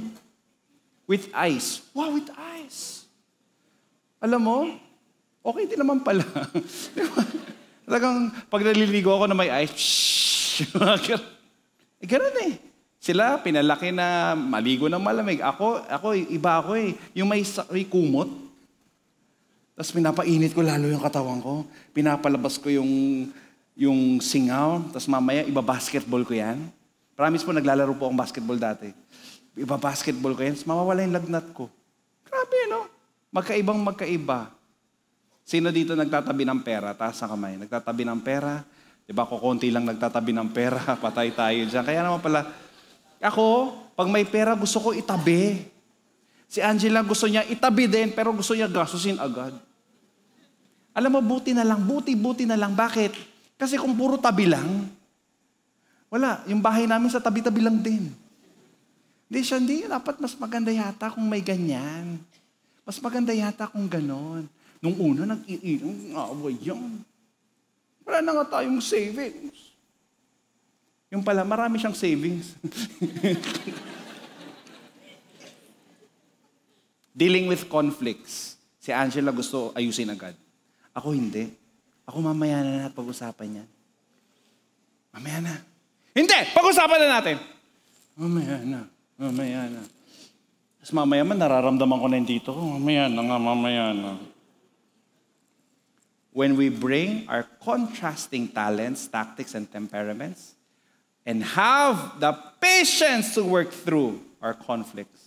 With ice. Wow, with ice. Alam mo, okay din naman pala. Talagang pag naliligo ako na may ice, ganun eh. Sila, pinalaki na maligo ng malamig. Ako, iba ako eh. Yung may kumot. Tapos pinapainit ko lalo yung katawan ko. Pinapalabas ko yung singaw. Tapos mamaya, iba-basketball ko yan. Promise po, naglalaro po akong basketball dati. Iba-basketball ko yan. Tapos mawawala yung lagnat ko. Grabe, no? Magkaibang-magkaiba. Sino dito nagtatabi ng pera? Taas na kamay. Nagtatabi ng pera. Diba, kukunti lang nagtatabi ng pera. Patay tayo dyan. Kaya naman pala, ako, pag may pera, gusto ko itabi. Si Angela gusto niya itabi din, pero gusto niya gastusin agad. Alam mo, buti na lang. Bakit? Kasi kung puro tabi lang, wala. Yung bahay namin sa tabi-tabi lang din. Hindi. Dapat mas maganda yata kung may ganyan. Mas maganda yata kung ganon. Nung una, nag-iinong away yan. Wala na nga tayong savings. Yung pala, marami siyang savings. Dealing with conflicts. Si Angela gusto ayusin agad. Ako hindi. Ako mamaya na pag-usapan yan. Mamaya na. Hindi! Pag-usapan na natin! Mamaya na. Tapos mamaya man, nararamdaman ko na yung dito. Mamaya na. When we bring our contrasting talents, tactics, and temperaments, and have the patience to work through our conflicts,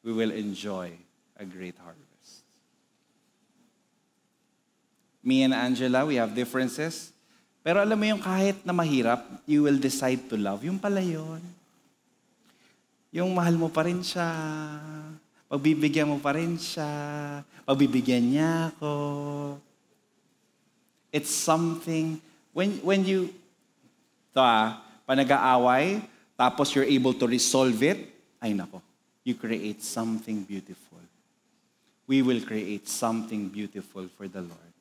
we will enjoy a great harvest. Me and Angela, we have differences. Pero alam mo yung kahit na mahirap, you will decide to love. Yung pala yun. Yung mahal mo pa rin siya. Pagbibigyan mo pa rin siya. Pagbibigyan niya ako. It's something, when you, panag-aaway, tapos you're able to resolve it, ay nako, you create something beautiful. We will create something beautiful for the Lord.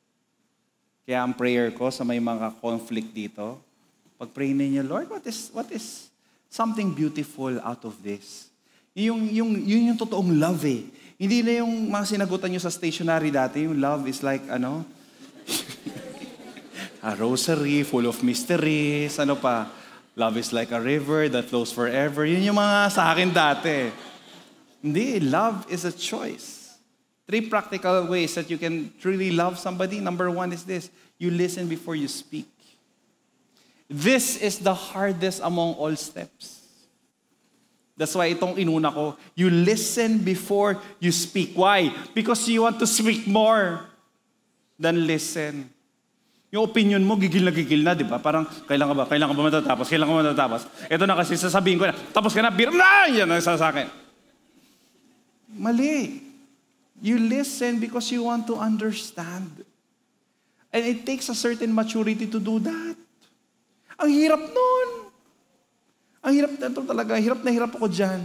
Kaya ang prayer ko sa may mga conflict dito, pag-pray ninyo, Lord, what is something beautiful out of this? Yun yung totoong love eh. Hindi na yung mga sinagutan nyo sa stationery dati, yung love is like, a rosary full of mysteries, love is like a river that flows forever. Yun yung mga sa akin dati. Hindi, love is a choice. 3 practical ways that you can truly love somebody. Number 1 is this. You listen before you speak. This is the hardest among all steps. That's why itong inuna ko, you listen before you speak. Why? Because you want to speak more than listen. Yung opinion mo, gigil na, di ba? Parang, kailangan ba matatapos? Ito na kasi, sasabihin ko na, tapos ka na, yan ang sa akin. Mali. You listen because you want to understand. And it takes a certain maturity to do that. Ang hirap nun. Ang hirap na ito talaga. Hirap na hirap ako dyan.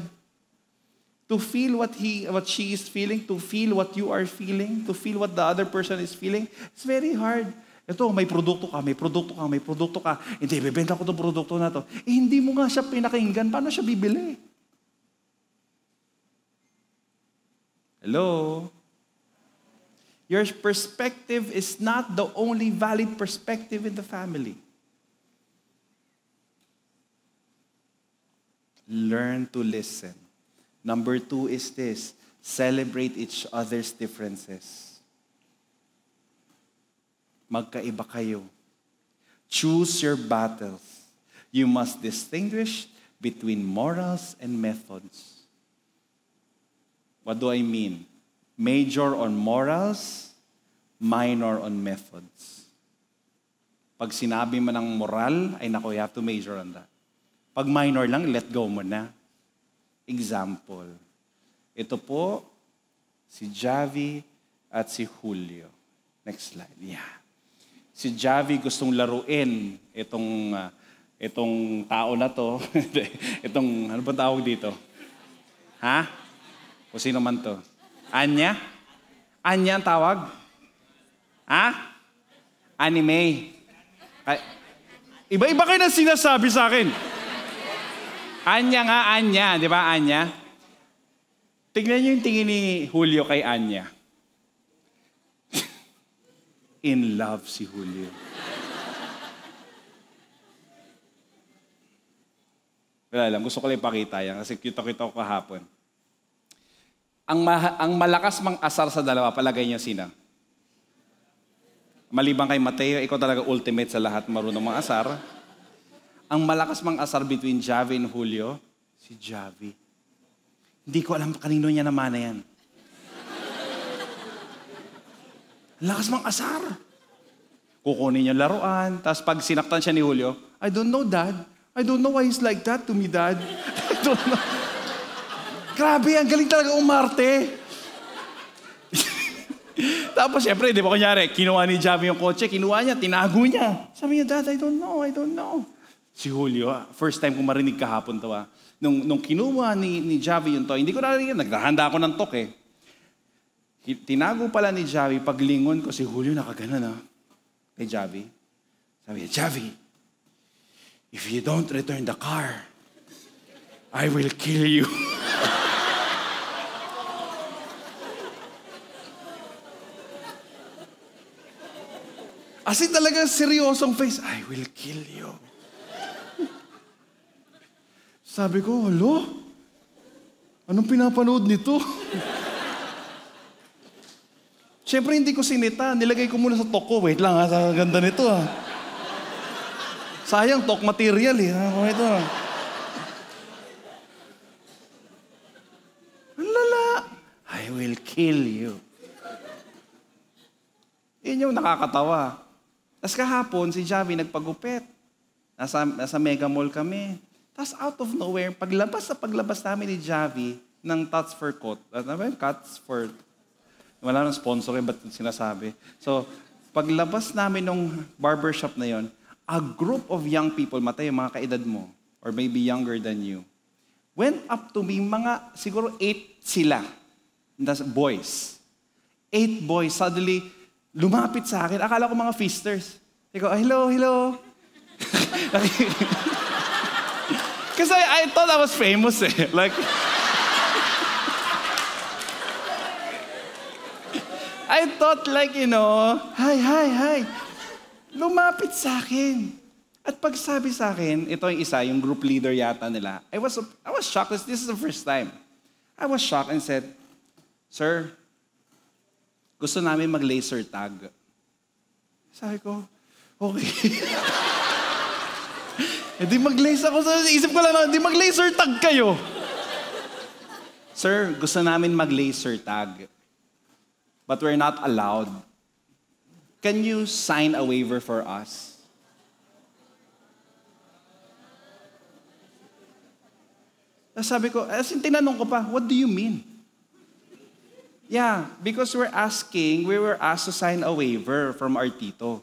To feel what she is feeling, to feel what you are feeling, to feel what the other person is feeling, it's very hard. Ito, may produkto ka. Hindi, bibenta ko itong produkto na to. Hindi mo nga siya pinakinggan. Paano siya bibili? Hello? Your perspective is not the only valid perspective in the family. Learn to listen. Number 2 is this. Celebrate each other's differences. Magkaiba kayo. Choose your battles. You must distinguish between morals and methods. What do I mean? Major on morals, minor on methods. Pag sinabi mo ng moral, ay nako, you have to major on that. Pag minor lang, let go mo na. Example. Ito po, si Javi at si Julio. Next slide. Yeah. Si Javi gustong laruin itong tao na to. Ano ba tawag dito? Ha? O sino man to? Anya? Anya ang tawag? Ha? Anime. Iba-iba kayo na sinasabi sa akin. Anya, di ba Anya? Tignan niyo yung tingin ni Julio kay Anya. In love si Julio. Wala lang, gusto ko lang ipakita yan kasi kita-kita ko kahapon. Ang malakas mang asar sa dalawa, palagay niyo sino? Maliban kay Mateo, ikaw talaga ultimate sa lahat marunong mang asar. Ang malakas mang asar between Javi and Julio, si Javi. Hindi ko alam kanino niya naman na yan. Lakas mang asar. Kukunin niya laruan, tapos pag sinaktan siya ni Julio, I don't know, Dad. I don't know why he's like that to me, Dad. I don't know. Grabe, ang galing talaga umarte. Tapos, syempre, di ba kunyari, kinuha ni Javi yung kotse, kinuha niya, tinago niya. Sabi niya, Dad, I don't know. Si Julio, first time ko marinig kahapon to. Nung kinuha ni Javi yung to, hindi ko narinig, naghahanda ako ng tok eh. Tinago pala ni Javi, paglingon ko, si Julio nakaganon kay Javi. Sabi niya, Javi, if you don't return the car, I will kill you. As in talaga seryosong face, I will kill you. Sabi ko, halo? Anong pinapanood nito? Siyempre hindi ko sinita. Nilagay ko muna sa talk ko. Wait lang ha, sa ganda nito ha. Sayang, talk material eh. Ito ha. Ang lala. I will kill you. Yun yung nakakatawa. Tapos kahapon, si Javi nagpagupit. Nasa Mega Mall kami. Tapos out of nowhere, paglabas namin ni Javi ng Cuts for Coat. Cuts for... Wala nang sponsor, ba't sinasabi? So, paglabas namin ng barbershop na yon, a group of young people, matay, mga kaedad mo, or maybe younger than you, went up to me, siguro 8 sila. That's boys. 8 boys, suddenly, lumapit sa akin. Akala ko mga feasters. Sabi ko, hello. Kasi I thought I was famous eh. Like, I thought like, hi. Lumapit sa akin. At pag sabi sa akin, ito yung isa, yung group leader yata nila, I was shocked. This is the first time. I was shocked and said, Sir, gusto namin mag-laser tag. Sabi ko, okay. Di mag-laser ako. Isip ko lang, di mag-laser tag kayo. Sir, gusto namin mag-laser tag. But we're not allowed. Can you sign a waiver for us? Sabi ko, tinanong ko pa, what do you mean? Yeah, because we were asked to sign a waiver from our tito.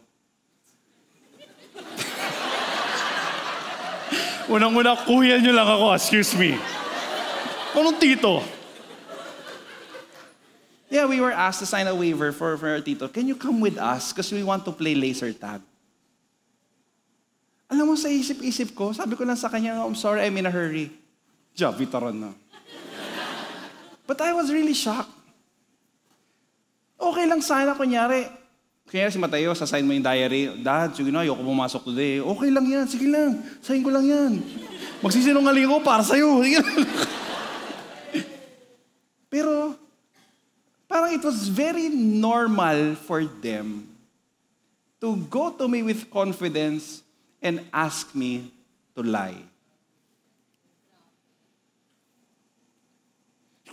Unang-una, kuya nyo lang ako, excuse me. Anong tito? Yeah, we were asked to sign a waiver for our tito. Can you come with us? Because we want to play laser tag. Alam mo, sa isip-isip ko, sabi ko lang sa kanya, I'm sorry, I'm in a hurry. Javi, taran na. But I was really shocked. Okay lang sana, kunyari si Mateo, sasign mo yung diary. Dad, sige na, ayoko pumasok today. Okay lang yan, sige lang. Sign ko lang yan. Magsisinungaling ko para sa'yo. Sige lang. Pero, parang it was very normal for them to go to me with confidence and ask me to lie.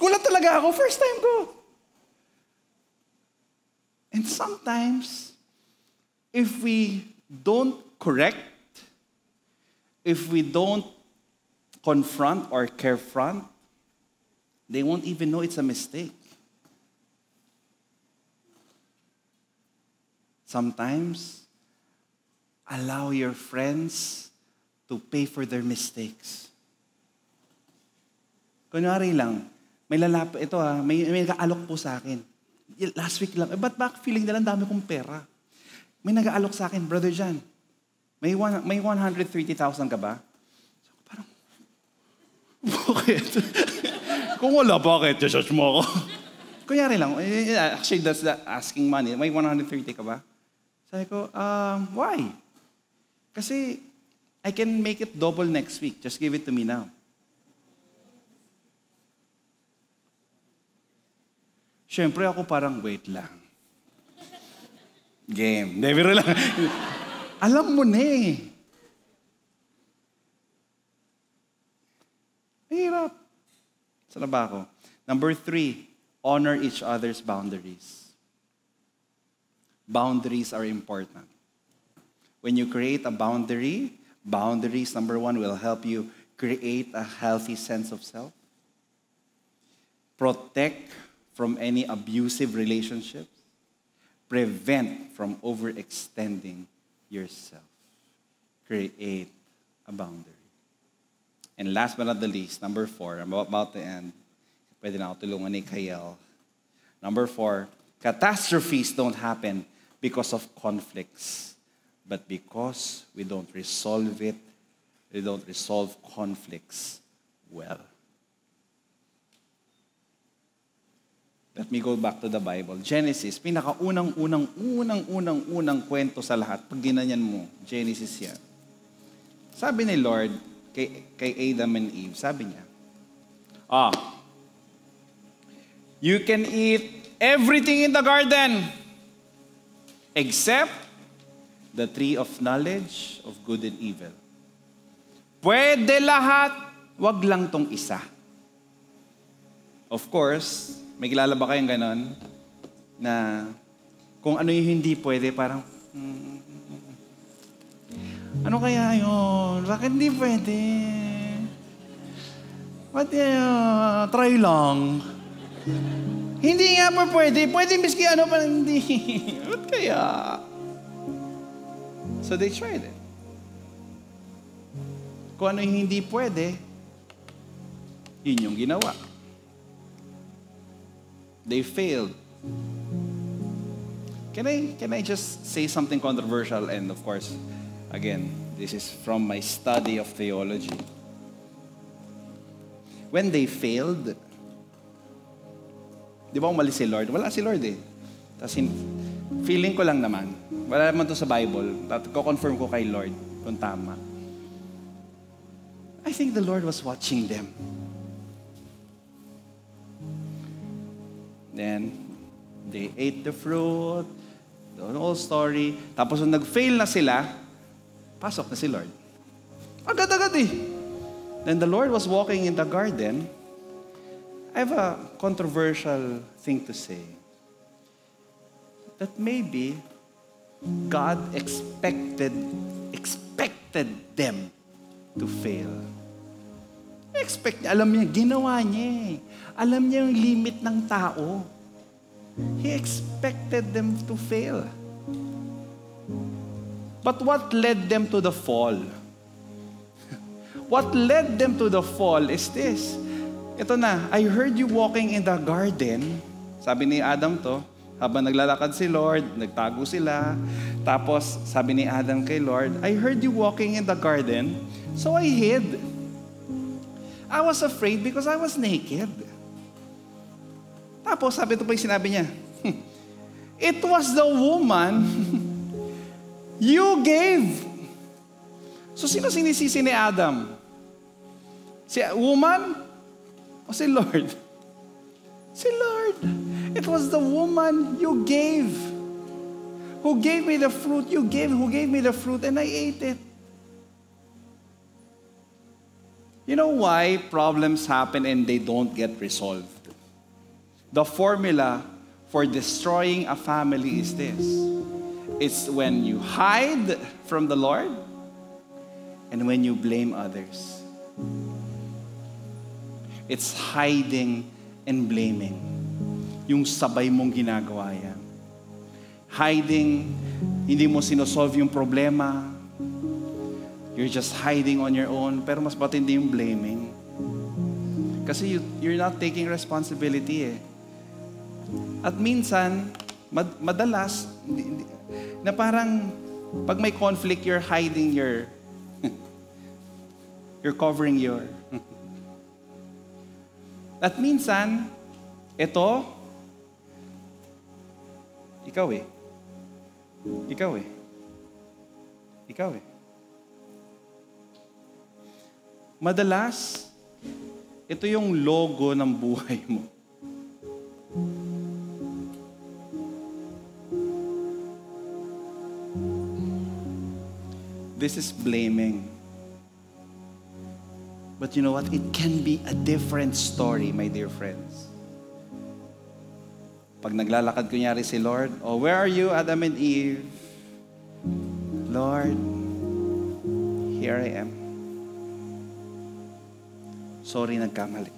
Gulat talaga ako, first time ko. And sometimes, if we don't correct, if we don't confront or carefront, they won't even know it's a mistake. Sometimes, allow your friends to pay for their mistakes. Kunyari lang, may nag-aalok po sa akin. Last week lang, ba't feeling nila dami kong pera? May nag-aalok sa akin, Brother John, may 130,000 ka ba? So, parang, bakit? Kung wala, bakit? Just mo ako. Kunyari lang, actually that's the asking money. May 130 ka ba? Sabi ko, why? Kasi I can make it double next week. Just give it to me now. Siyempre ako parang, wait lang. Game. Never lang. Alam mo na eh. Mahirap. Saan na ba ako? Number 3, honor each other's boundaries. Boundaries are important. When you create a boundaries, number 1, will help you create a healthy sense of self. Protect from any abusive relationships. Prevent from overextending yourself. Create a boundary. And last but not the least, number 4, I'm about to end. Pwede na ako tulungan ni Kayel. Number 4, catastrophes don't happen because of conflicts, but because we don't resolve it They don't resolve conflicts well. Let me go back to the Bible. Genesis, pinakaunang kwento sa lahat. Pag ginanyan mo, Genesis yan. Sabi ni Lord kay Adam and Eve, sabi niya, you can eat everything in the garden except the tree of knowledge of good and evil. Pwede lahat, wag lang tong isa. Of course, may kilala ba kayong ganon? Na kung ano yung hindi pwede, parang, ano kaya yun? Bakit hindi pwede? Try lang. Hindi nga pa pwede. Pwede miski ano pa hindi. Ba't kaya? So they tried it. Kung ano yung hindi pwede, yun yung ginawa. They failed. Can I just say something controversial? And of course, again, this is from my study of theology. When they failed, di ba umalis si Lord? Wala si Lord eh. Tapos feeling ko lang naman, wala naman to sa Bible, ko-confirm ko kay Lord kung tama. I think the Lord was watching them. Then, they ate the fruit, the whole story. Tapos nung nag-fail na sila, pasok na si Lord. Agad-agad eh. Then the Lord was walking in the garden. I have a controversial thing to say. That maybe God expected them to fail. Alam niya, ginawa niya eh. Alam niya yung limit ng tao. He expected them to fail. But what led them to the fall? What led them to the fall is this. Ito na, I heard you walking in the garden. Sabi ni Adam to, habang naglalakad si Lord, nagtago sila. Tapos, sabi ni Adam kay Lord, I heard you walking in the garden, so I hid. I was afraid because I was naked. Tapos, sabi ito pa yung sinabi niya, it was the woman you gave. So, sino sinisisi ni Adam? Si woman o si Lord? Si Lord. It was the woman you gave. Who gave me the fruit? Who gave me the fruit and I ate it. You know why problems happen and they don't get resolved? The formula for destroying a family is this. It's when you hide from the Lord and when you blame others. It's hiding and blaming. Yung sabay mong ginagawa yan. Hiding, hindi mo sinosolve yung problema. You're just hiding on your own, pero mas matindi yung blaming. Kasi you're not taking responsibility eh. At minsan, madalas, na parang, pag may conflict, you're hiding you're covering your. At minsan, ito, ikaw eh. Madalas, ito yung logo ng buhay mo. This is blaming. But you know what? It can be a different story, my dear friends. Pag naglalakad kunyari si Lord, where are you, Adam and Eve? Lord, here I am. Sorry, nagkamali.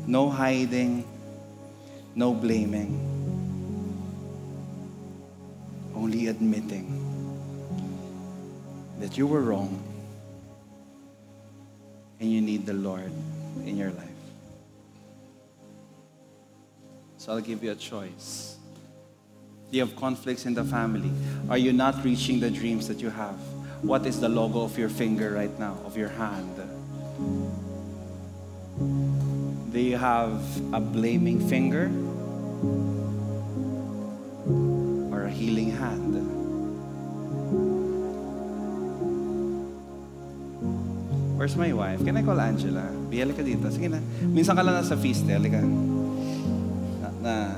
No hiding, no blaming. Only admitting that you were wrong and you need the Lord in your life. So I'll give you a choice. Do you have conflicts in the family? Are you not reaching the dreams that you have? What is the logo of your finger right now, of your hand? Do you have a blaming finger or a healing hand? Where's my wife? Can I call Angela? Bihali ka dito. Sige na. Minsan ka lang nasa feast eh. Halika.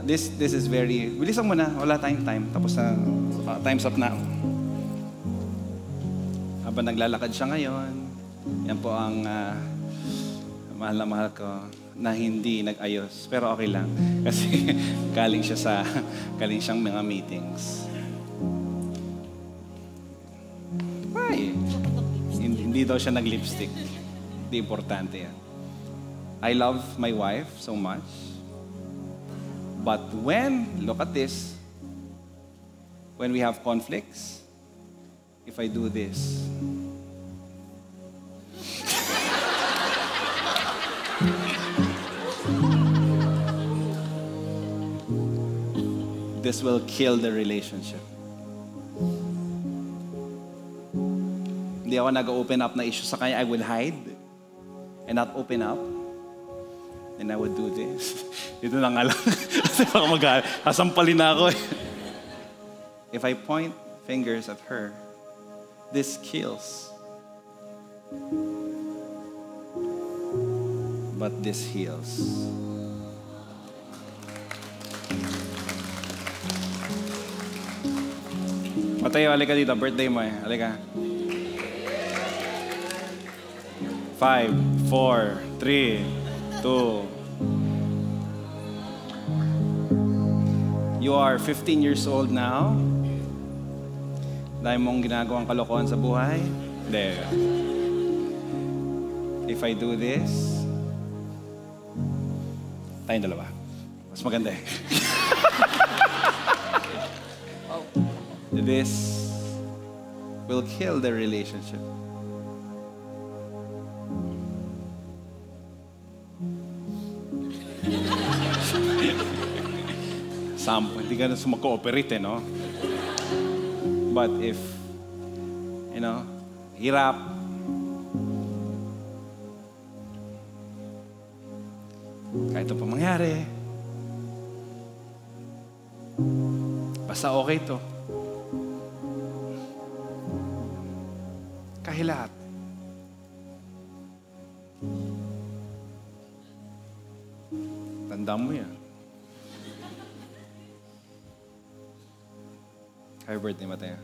This is very... Bilisan mo na. Wala tayong time. Tapos na... time's up na. Habang naglalakad siya ngayon, yan po ang mahal na mahal ko na hindi nag-ayos. Pero okay lang. Kasi galing siyang mga meetings. Why? Hindi daw siya nag-lipstick. Hindi importante yan. I love my wife so much. But look at this, when we have conflicts, if I do this, this will kill the relationship. Hindi ako nag-open up na issue sa kanya. I would hide and not open up. And I would do this. Dito na nga lang. Kasi baka kasampalin na ako. If I point fingers at her, this kills. But this heals. Matayo, halika dito. Birthday mo eh. Halika. 5, 4, 3, 2. You are 15 years old now. Dahil mong ginagawang kalokohan sa buhay. There. If I do this, tayong dalawa. Mas maganda eh. This will kill the relationship. Hindi ka na sumako-operate, no? But if, hirap, kahit ito pa mangyari, basta okay to. Kahit lahat. Tandaan mo yan. Happy birthday, Mateo.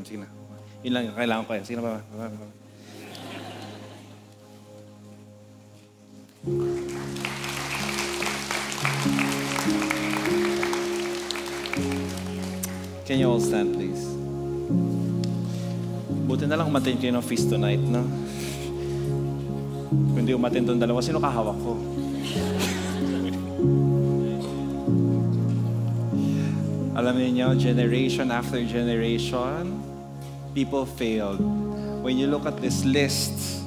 Sige na. Yun lang yung kailangan ko yan. Sige na, baba. Can you all stand, please? Buti na lang umattend kayo ng feast tonight, no? Kung hindi umattend doon dalawa, sino kahawak ko? Alam niyo, generation after generation, people failed. When you look at this list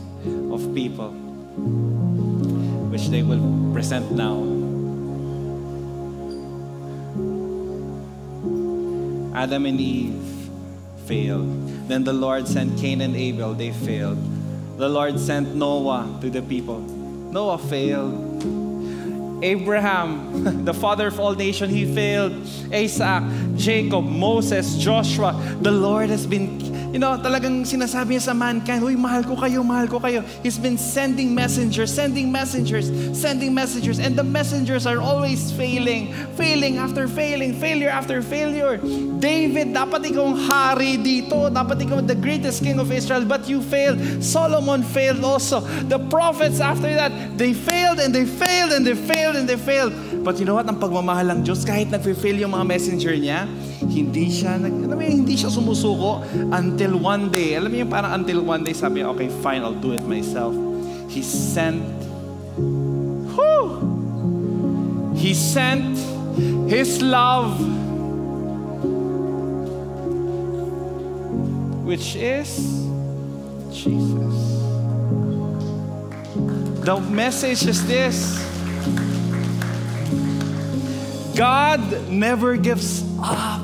of people, which they will present now, Adam and Eve failed. Then the Lord sent Cain and Abel, they failed. The Lord sent Noah to the people. Noah failed. Abraham, the father of all nations, he failed. Isaac, Jacob, Moses, Joshua. The Lord has been, talagang sinasabi niya sa mankind, "Uy, mahal ko kayo, mahal ko kayo." He's been sending messengers. And the messengers are always failing after failing, failure after failure. David, dapat ikaw ang hari dito. Dapat ikaw the greatest king of Israel, but you failed. Solomon failed also. The prophets after that, they failed and they failed and they failed and they failed. But you know what? Ang pagmamahal ng Diyos, kahit nag-fail yung mga messenger niya, hindi siya sumusuko until one day. Alam mo yung parang until one day, sabi niya, okay, fine, I'll do it myself. He sent His love, which is Jesus. The message is this: God never gives up.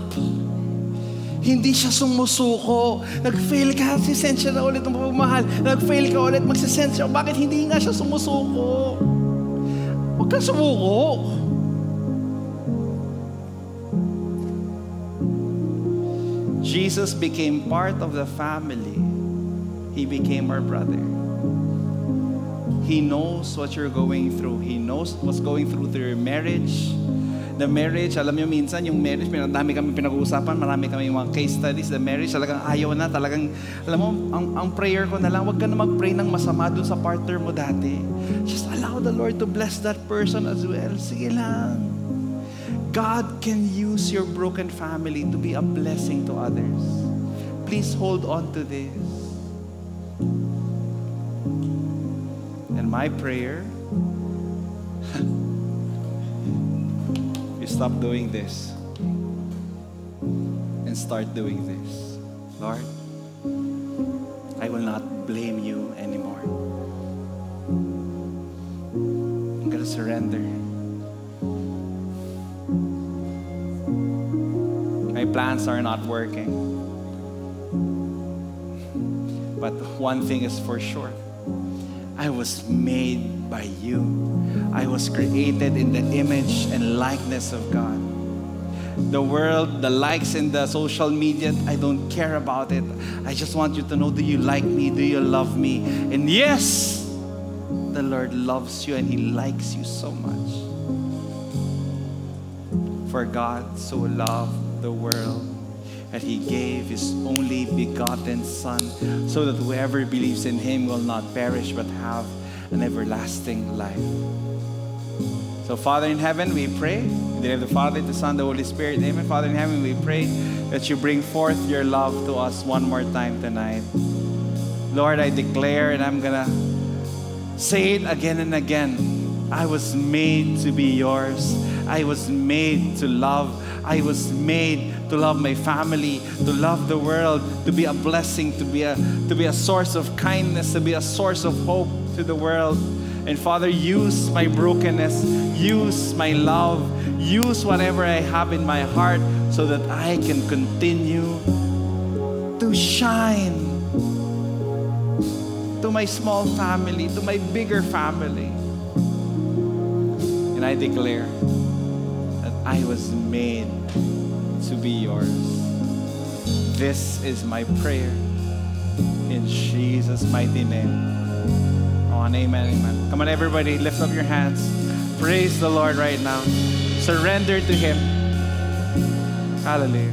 Hindi siya sumusuko. Nag-fail ka, sisend siya na ulit ng pagmamahal. Nag-fail ka ulit, magsisend siya. Bakit hindi nga siya sumusuko? Huwag kang sumuko. Jesus became part of the family. He became our brother. He knows what you're going through. He knows what's going through your marriage. The marriage, alam niyo minsan yung marriage, dami kami pinag-uusapan, marami kami mga case studies. The marriage, talagang ayaw na, talagang, alam mo, ang prayer ko na lang, wag ka na mag-pray ng masama dun sa partner mo dati. Just allow the Lord to bless that person as well. Sige lang. God can use your broken family to be a blessing to others. Please hold on to this. And my prayer, you stop doing this and start doing this. Lord, I will not blame you anymore. I'm going to surrender. My plans are not working. But one thing is for sure. I was made by you. I was created in the image and likeness of God. The world, the likes in the social media, I don't care about it. I just want you to know, do you like me? Do you love me? And yes, the Lord loves you and He likes you so much. For God so loved the world that He gave His only begotten Son, so that whoever believes in Him will not perish but have an everlasting life. So Father in heaven, we pray in the name of the Father, the Son, the Holy Spirit. Amen. Father in heaven, we pray that you bring forth your love to us one more time tonight. Lord, I declare, and I'm gonna say it again and again, I was made to be yours. I was made to love. I was made to love my family, to love the world, to be a blessing, to be a source of kindness, to be a source of hope to the world. And Father, use my brokenness, use my love, use whatever I have in my heart so that I can continue to shine to my small family, to my bigger family. And I declare that I was made to be yours. This is my prayer in Jesus' mighty name. Oh, and amen, amen. Come on, everybody, lift up your hands. Praise the Lord right now. Surrender to Him. Hallelujah.